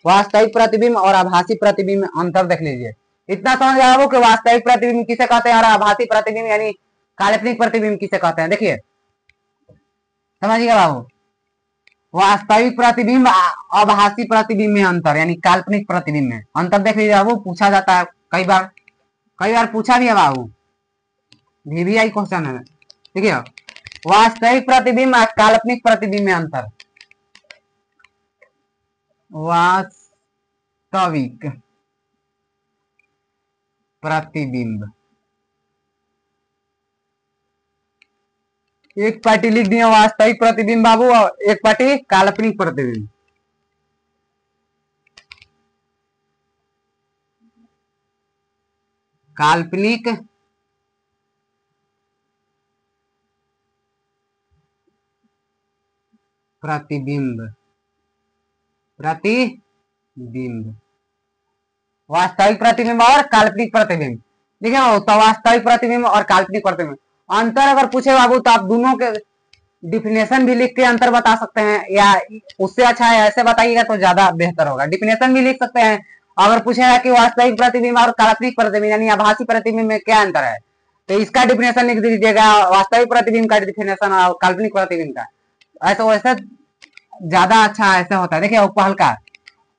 वास्तविक प्रतिबिंब और आभासी प्रतिबिंब में अंतर देख लीजिए। इतना समझ बाबू कि वास्तविक प्रतिबिंब किसे कहते हैं और आभासी प्रतिबिंब यानी काल्पनिक प्रतिबिंब किसे कहते हैं। देखिए समझिएगा बाबू, वास्तविक प्रतिबिंब आभासी प्रतिबिंब में अंतर यानी काल्पनिक प्रतिबिंब में अंतर देख लीजिए बाबू। पूछा जाता है कई बार पूछा भी है बाबू, VVI क्वेश्चन है। ठीक है, वास्तविक प्रतिबिंब और काल्पनिक प्रतिबिंब में अंतर। वास्तविक प्रतिबिंब, एक पार्टी लिख दिया वास्तविक प्रतिबिंब बाबू और एक पार्टी काल्पनिक प्रतिबिंब। काल्पनिक प्रतिबिंब, प्रतिबिंब, वास्तविक प्रतिबिंब और काल्पनिक प्रतिबिंब। देखिए तो वास्तविक प्रतिबिंब और काल्पनिक प्रतिबिंब अंतर अगर पूछे बाबू तो आप दोनों के डिफिनेशन भी लिख के अंतर बता सकते हैं, या उससे अच्छा है ऐसे बताइएगा तो ज्यादा बेहतर होगा। डिफिनेशन भी लिख सकते हैं। अगर पूछेगा कि वास्तविक प्रतिबिंब और काल्पनिक प्रतिबिंब यानी आभासी प्रतिबिंब में क्या अंतर है, तो इसका डिफिनेशन लिख दीजिएगा, वास्तविक प्रतिबिंब का डिफिनेशन और काल्पनिक प्रतिबिंब का। ऐसा वैसे ज्यादा अच्छा ऐसे होता है। देखिए पहल का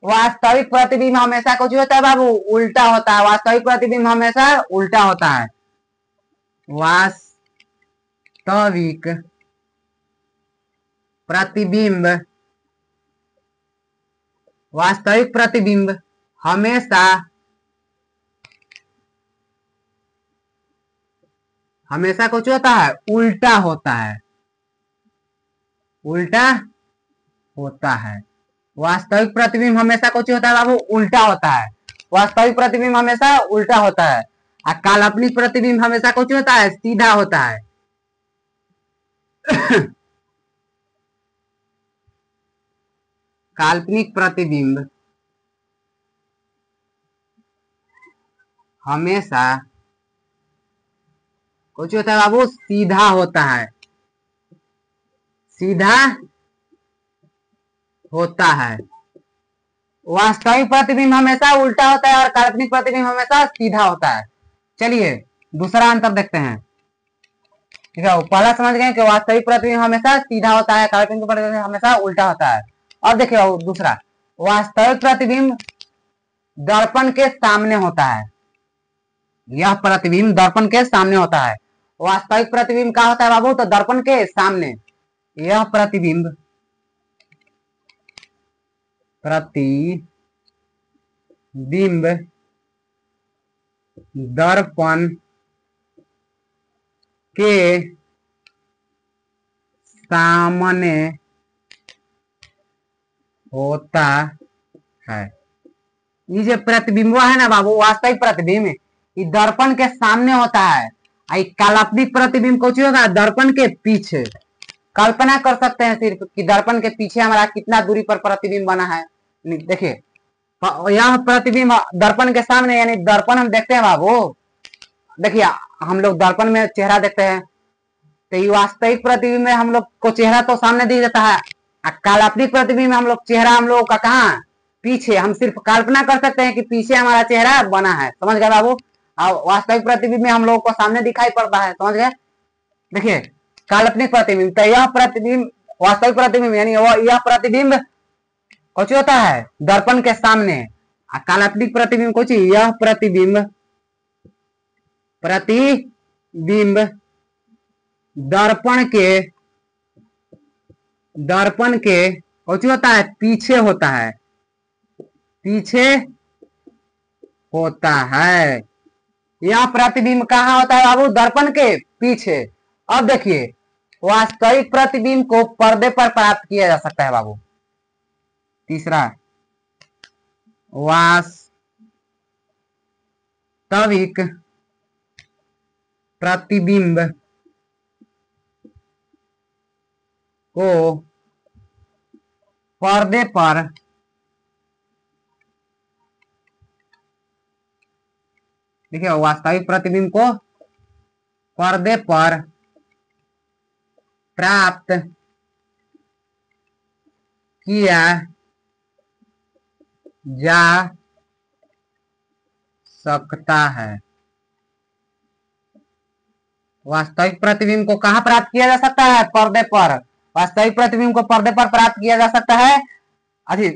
वास्तविक प्रतिबिंब हमेशा कुछ होता है बाबू, उल्टा होता है। वास्तविक प्रतिबिंब हमेशा उल्टा होता है। वास्तविक प्रतिबिंब, वास्तविक प्रतिबिंब हमेशा हमेशा कुछ होता है, उल्टा होता है, उल्टा होता है। वास्तविक प्रतिबिंब हमेशा कुछ होता है बाबू, उल्टा होता है। वास्तविक प्रतिबिंब हमेशा उल्टा होता है और काल्पनिक प्रतिबिंब हमेशा कुछ होता है, सीधा होता है। काल्पनिक प्रतिबिंब हमेशा कुछ होता है बाबू, सीधा होता है, सीधा होता है। वास्तविक प्रतिबिंब हमेशा उल्टा होता है और काल्पनिक प्रतिबिंब हमेशा सीधा होता है। चलिए दूसरा अंतर देखते हैं। ठीक है, पहला समझ गए कि वास्तविक प्रतिबिंब हमेशा सीधा होता है, काल्पनिक प्रतिबिंब हमेशा उल्टा होता है। और देखिए दूसरा, वास्तविक प्रतिबिंब दर्पण के सामने होता है। यह प्रतिबिंब दर्पण के सामने होता है। वास्तविक प्रतिबिंब क्या होता है बाबू, तो दर्पण के सामने। यह प्रतिबिंब दर्पण के सामने होता है। ये जो प्रतिबिंब है ना बाबू, वास्तविक प्रतिबिंब ये दर्पण के सामने होता है। काल्पनिक प्रतिबिंब कुछ होगा दर्पण के पीछे। कल्पना कर सकते हैं सिर्फ कि दर्पण के पीछे हमारा कितना दूरी पर प्रतिबिंब बना है। देखिए यह प्रतिबिंब दर्पण के सामने, यानी दर्पण हम देखते हैं बाबू। देखिए हम लोग दर्पण में चेहरा देखते हैं, तो ये वास्तविक प्रतिबिंब में हम लोग को चेहरा तो सामने दिख जाता है। काल्पनिक प्रतिबिंब में हम लोग चेहरा हम लोग का कहाँ, पीछे। हम सिर्फ कल्पना कर सकते हैं कि पीछे हमारा चेहरा बना है। समझ गए बाबू। और वास्तविक प्रतिबिंब में हम लोग को सामने दिखाई पड़ता है। समझ गए। देखिए काल्पनिक प्रतिबिंब, तो यह प्रतिबिंब वास्तविक प्रतिबिंब यानी यह प्रतिबिंब कुछ होता है दर्पण के सामने। काल्पनिक प्रतिबिंब कुछ, यह प्रतिबिंब दर्पण के कुछ होता है, पीछे होता है, पीछे होता है। यह प्रतिबिंब कहाँ होता है बाबू, दर्पण के पीछे। अब देखिए वास्तविक प्रतिबिंब को पर्दे पर प्राप्त किया जा सकता है बाबू। तीसरा, वास्तविक प्रतिबिंब को पर्दे पर देखिए वास्तविक प्रतिबिंब को पर्दे पर प्राप्त किया जा सकता है। वास्तविक प्रतिबिंब को कहां प्राप्त किया जा सकता है, पर्दे पर। वास्तविक प्रतिबिंब को पर्दे पर प्राप्त किया जा सकता है। अभी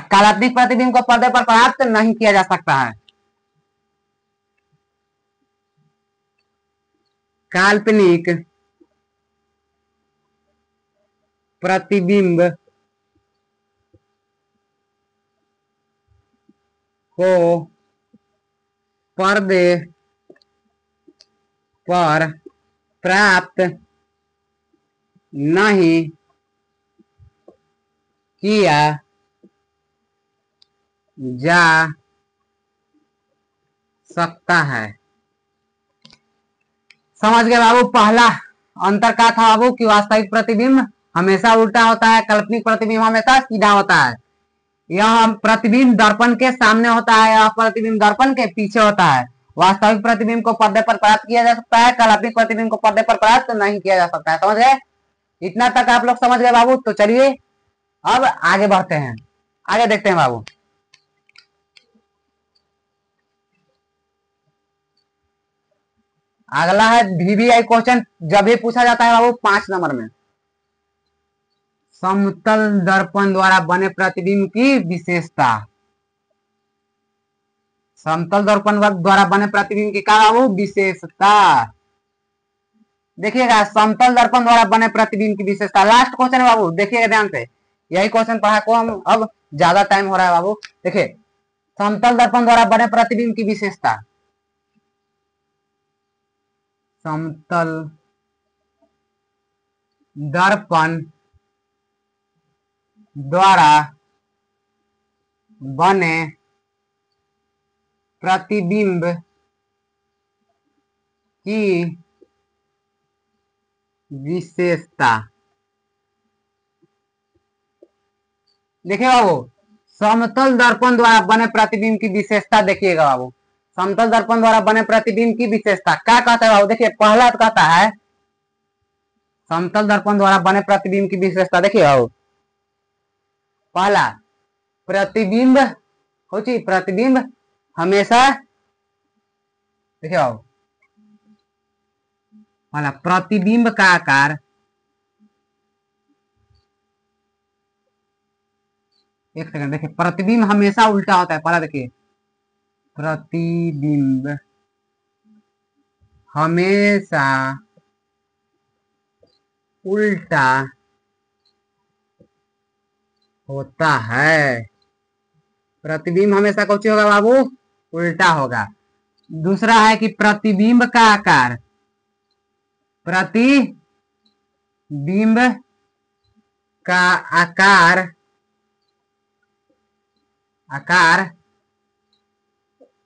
काल्पनिक प्रतिबिंब को पर्दे पर प्राप्त नहीं किया जा सकता है। काल्पनिक प्रतिबिंब को पर्दे पर प्राप्त नहीं किया जा सकता है। समझ गए बाबू। पहला अंतर क्या था बाबू कि वास्तविक प्रतिबिंब हमेशा उल्टा होता है, काल्पनिक प्रतिबिंब हमेशा सीधा होता है। यह प्रतिबिंब दर्पण के सामने होता है, यह प्रतिबिंब दर्पण के पीछे होता है। वास्तविक प्रतिबिंब को पर्दे पर प्राप्त किया जा सकता है, काल्पनिक प्रतिबिंब को पर्दे पर प्राप्त नहीं किया जा सकता है। समझ गए? इतना तक आप लोग समझ गए बाबू। तो चलिए अब आगे बढ़ते हैं, आगे देखते हैं बाबू। अगला है VVI क्वेश्चन, जब भी पूछा जाता है बाबू 5 नंबर में, समतल दर्पण द्वारा बने प्रतिबिंब की विशेषता। समतल दर्पण द्वारा बने प्रतिबिंब की क्या बाबू? विशेषता। देखिएगा, समतल दर्पण द्वारा बने प्रतिबिंब की विशेषता, लास्ट क्वेश्चन है बाबू, देखिएगा ध्यान से। यही क्वेश्चन पढ़ा को हम, अब ज्यादा टाइम हो रहा है बाबू। देखिए, समतल दर्पण द्वारा बने प्रतिबिंब की विशेषता। समतल दर्पण द्वारा बने प्रतिबिंब की विशेषता। देखिए बाबू, समतल दर्पण द्वारा बने प्रतिबिंब की विशेषता देखिएगा बाबू, समतल दर्पण द्वारा बने प्रतिबिंब की विशेषता क्या कहता है बाबू? देखिए, पहला तो कहता है समतल दर्पण द्वारा बने प्रतिबिंब की विशेषता। देखिए बाबू, पहला प्रतिबिंब प्रतिबिंब हमेशा, देखिए बाबू, पहला प्रतिबिंब का आकार, एक सेकंड, देखिए, प्रतिबिंब हमेशा उल्टा होता है। पहला देखिए, प्रतिबिंब हमेशा उल्टा होता है। प्रतिबिंब हमेशा कौन होगा बाबू? उल्टा होगा। दूसरा है कि प्रतिबिंब का आकार, प्रतिबिंब का आकार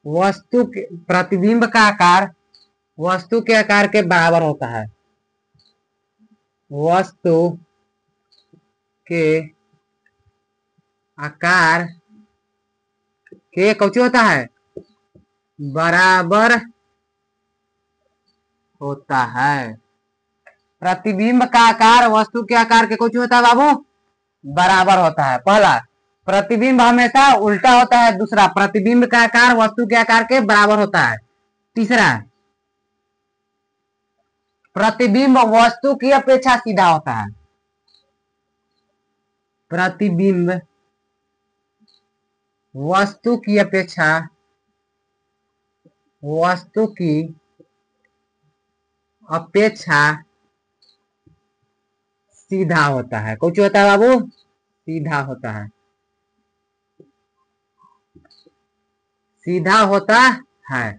वस्तु के, प्रतिबिंब का आकार वस्तु के आकार के बराबर होता है। वस्तु के आकार के कौन होता है? बराबर होता है। प्रतिबिंब का आकार वस्तु के आकार के कौन होता है बाबू? बराबर होता है। पहला, प्रतिबिंब हमेशा उल्टा होता है। दूसरा, प्रतिबिंब का आकार वस्तु के आकार के बराबर होता है। तीसरा, प्रतिबिंब वस्तु की अपेक्षा सीधा होता है। प्रतिबिंब वस्तु की अपेक्षा सीधा होता है। कौन होता है बाबू? सीधा होता है, सीधा होता है।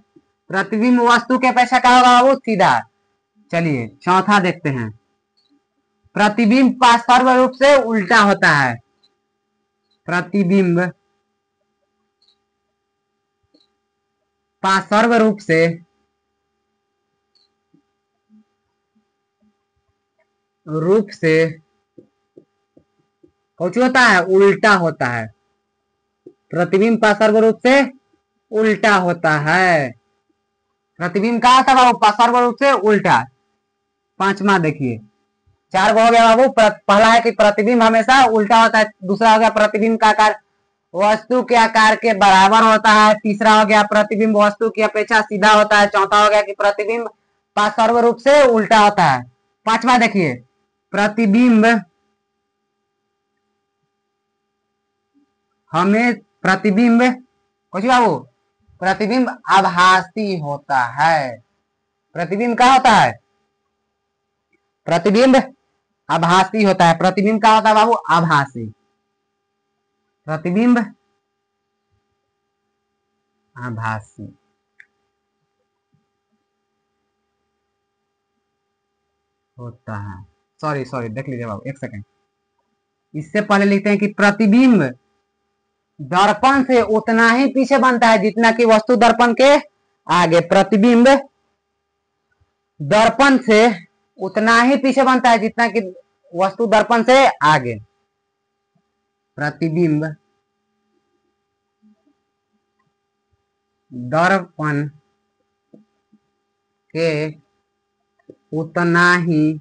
प्रतिबिंब वस्तु के अपेक्षा क्या होगा बाबू? सीधा। चलिए चौथा देखते हैं, प्रतिबिंब पार्श्व रूप से उल्टा होता है। प्रतिबिंब पार्श्व रूप से कौन होता है? उल्टा होता है। प्रतिबिंब पार्श्व रूप से उल्टा होता है। प्रतिबिंब का था बाबू? पार्श्व रूप से उल्टा। पांचवा देखिए, 4 गो हो गया बाबू। पहला है कि प्रतिबिंब हमेशा उल्टा होता है। दूसरा हो गया प्रतिबिंब का आकार वस्तु के आकार के बराबर होता है। तीसरा हो गया प्रतिबिंब वस्तु की अपेक्षा सीधा होता है। चौथा हो गया कि प्रतिबिंब पार्श्व रूप से उल्टा होता है। पांचवा देखिए, प्रतिबिंब कुछ बाबू, प्रतिबिंब आभासी होता है। प्रतिबिंब क्या होता है? प्रतिबिंब आभासी होता है। प्रतिबिंब क्या होता है बाबू? आभासी। प्रतिबिंब आभासी होता है। सॉरी देख लीजिए बाबू, एक सेकंड। इससे पहले लिखते हैं कि प्रतिबिंब दर्पण से उतना ही पीछे बनता है जितना कि वस्तु दर्पण के आगे। प्रतिबिंब दर्पण से उतना ही पीछे बनता है जितना कि वस्तु दर्पण से आगे। प्रतिबिंब दर्पण के उतना ही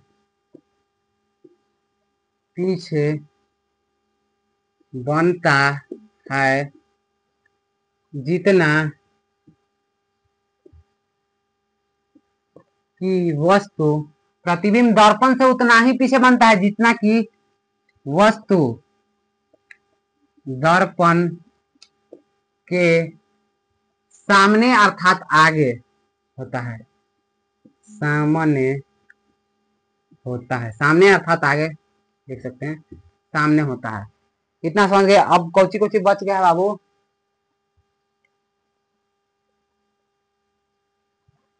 पीछे बनता है जितना कि वस्तु, प्रतिबिंब दर्पण से उतना ही पीछे बनता है जितना कि वस्तु दर्पण के सामने अर्थात आगे होता है। सामने होता है, सामने अर्थात आगे देख सकते हैं, सामने होता है। इतना समझ गए। अब कौची कौची बच गया है बाबू,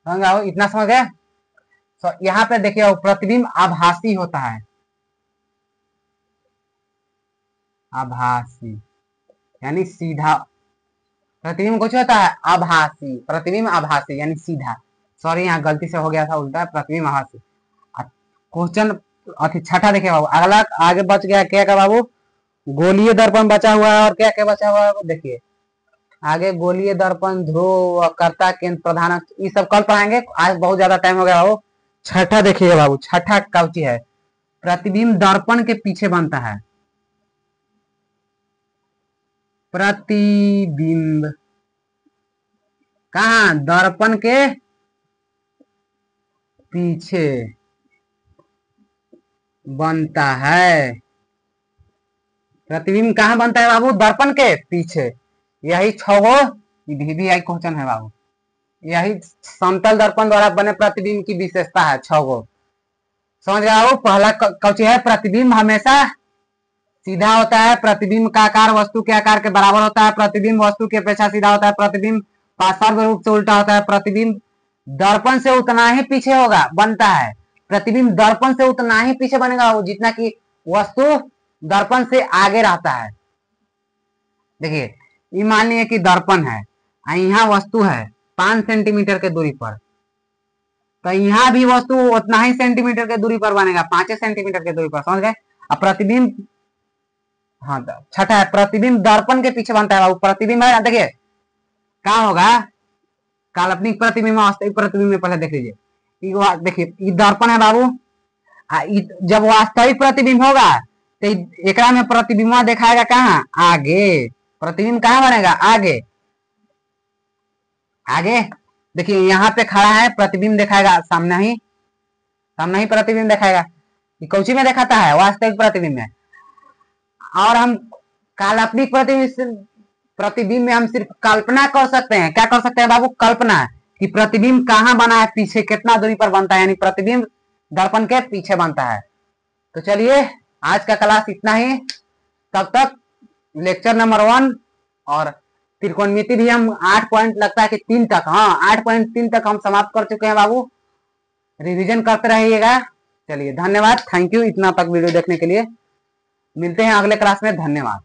समझ गए? इतना समझ गए। तो यहाँ पे देखिए प्रतिबिंब आभासी होता है, आभासी यानी सीधा। प्रतिबिंब कुछ होता है आभासी, प्रतिबिंब आभासी यानी सीधा। सॉरी यहाँ गलती से हो गया था उल्टा, प्रतिबिंब आभासी। क्वेश्चन अति छठा देखिए बाबू, अगला आगे बच गया क्या का बाबू, गोलीय दर्पण बचा हुआ है। और क्या क्या बचा हुआ है देखिए आगे, गोलीय दर्पण, ध्रुव, कर्ता, केंद्र, प्रधान, ये सब कल पढ़ाएंगे, आज बहुत ज्यादा टाइम हो गया बाबू। छठा देखिए बाबू, छठा कौची है, प्रतिबिंब दर्पण के पीछे बनता है। प्रतिबिंब कहाँ, दर्पण के पीछे बनता है। प्रतिबिंब कहाँ बनता है बाबू, दर्पण के पीछे। यही छगो यही क्वेश्चन है बाबू, यही समतल दर्पण द्वारा बने प्रतिबिंब की विशेषता है। छगो समझ गए बाबू। पहला कौची है, प्रतिबिंब हमेशा सीधा होता है। प्रतिबिंब का आकार वस्तु के आकार के बराबर होता है। प्रतिबिंब वस्तु की अपेक्षा सीधा होता है। प्रतिबिंब पार्श्व रूप से उल्टा होता है। प्रतिबिंब दर्पण से उतना ही पीछे होगा बनता है। प्रतिबिंब दर्पण से उतना ही पीछे बनेगा जितना कि वस्तु दर्पण से आगे रहता है। देखिए ये मान लिया कि दर्पण है, यहाँ वस्तु है 5 सेंटीमीटर के दूरी पर, तो यहाँ भी वस्तु उतना ही सेंटीमीटर के दूरी पर बनेगा, 5 सेंटीमीटर के दूरी पर। समझ गए। अब प्रतिबिंब, हाँ छठा है, प्रतिबिंब दर्पण के पीछे बनता है। प्रतिबिंब है देखिए कहाँ होगा, काल्पनिक प्रतिबिंब, वास्तविक प्रतिबिंब में पहले देख लीजिए। देखिए ये दर्पण है बाबू, जब वास्तविक प्रतिबिंब होगा तो एक में प्रतिबिंब दिखाएगा कहाँ, आगे। प्रतिबिंब कहाँ बनेगा, आगे। आगे देखिए यहाँ पे खड़ा है, प्रतिबिंब दिखाएगा सामने ही, सामने ही प्रतिबिंब दिखाएगा। ये कौची में दिखाता है, वास्तविक प्रतिबिंब में। और हम काल्पनिक प्रतिबिंब में हम सिर्फ कल्पना कर सकते हैं। क्या कर सकते हैं बाबू, कल्पना, कि प्रतिबिंब कहाँ बना है, पीछे कितना दूरी पर बनता है, यानी प्रतिबिंब दर्पण के पीछे बनता है। तो चलिए आज का क्लास इतना ही। तब तक लेक्चर नंबर 1 और त्रिकोणमिति भी हम 8 पॉइंट लगता है कि 3 तक, हाँ 8.3 तक हम समाप्त कर चुके हैं बाबू। रिवीजन करते रहिएगा। चलिए धन्यवाद, थैंक यू इतना तक वीडियो देखने के लिए। मिलते हैं अगले क्लास में, धन्यवाद।